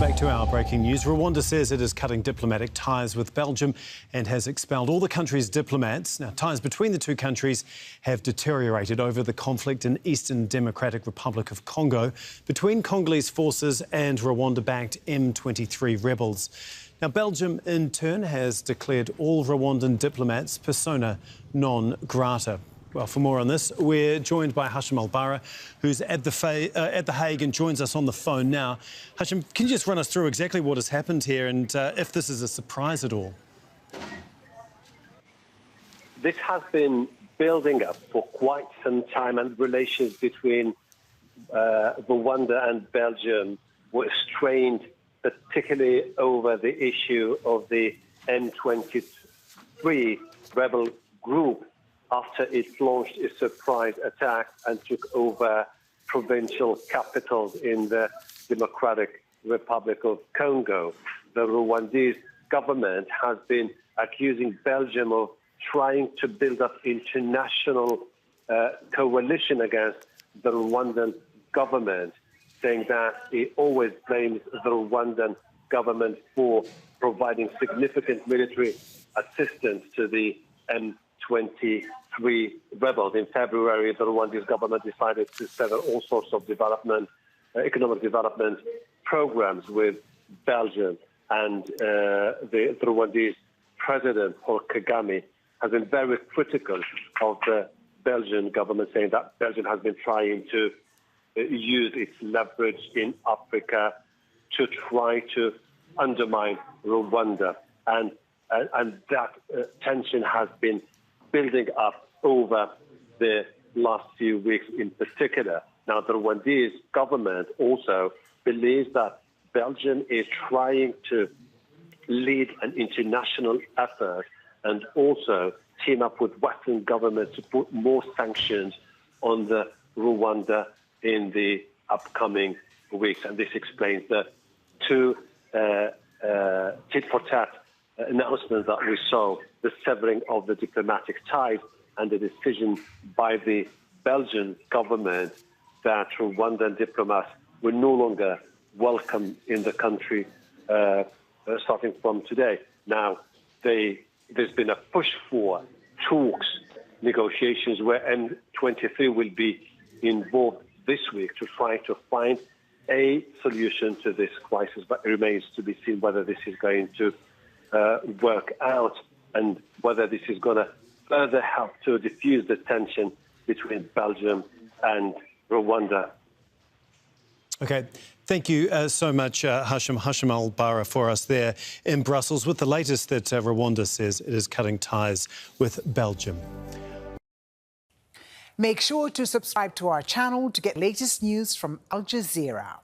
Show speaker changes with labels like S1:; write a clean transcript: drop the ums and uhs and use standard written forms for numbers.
S1: back to our breaking news. Rwanda says it is cutting diplomatic ties with Belgium and has expelled all the country's diplomats. Now, ties between the two countries have deteriorated over the conflict in Eastern Democratic Republic of Congo between Congolese forces and Rwanda-backed M23 rebels. Now, Belgium, in turn, has declared all Rwandan diplomats persona non grata. Well, for more on this, we're joined by Hashim Al-Bara, who's at the Hague and joins us on the phone now. Hashim, can you just run us through exactly what has happened here and if this is a surprise at all?
S2: This has been building up for quite some time, and relations between Rwanda and Belgium were strained, particularly over the issue of the M23 rebel group, after it launched a surprise attack and took over provincial capitals in the Democratic Republic of Congo. The Rwandese government has been accusing Belgium of trying to build up international coalition against the Rwandan government, saying that it always blames the Rwandan government for providing significant military assistance to the M23 rebels. In February, the Rwandese government decided to sever all sorts of economic development programs with Belgium, and the Rwandese president, Paul Kagame, has been very critical of the Belgian government, saying that Belgium has been trying to use its leverage in Africa to try to undermine Rwanda, and that tension has been building up over the last few weeks in particular. Now, the Rwandese government also believes that Belgium is trying to lead an international effort and also team up with Western governments to put more sanctions on the Rwanda in the upcoming weeks. And this explains the two tit-for-tat announcements that we saw, the severing of the diplomatic ties and the decision by the Belgian government that Rwandan diplomats were no longer welcome in the country starting from today. Now, there's been a push for talks, negotiations where M23 will be involved this week to try to find a solution to this crisis, but it remains to be seen whether this is going to work out and whether this is going to further help to diffuse the tension between Belgium and Rwanda.
S1: OK, thank you so much, Hashim Al-Bara, for us there in Brussels with the latest that Rwanda says it is cutting ties with Belgium.
S3: Make sure to subscribe to our channel to get latest news from Al Jazeera.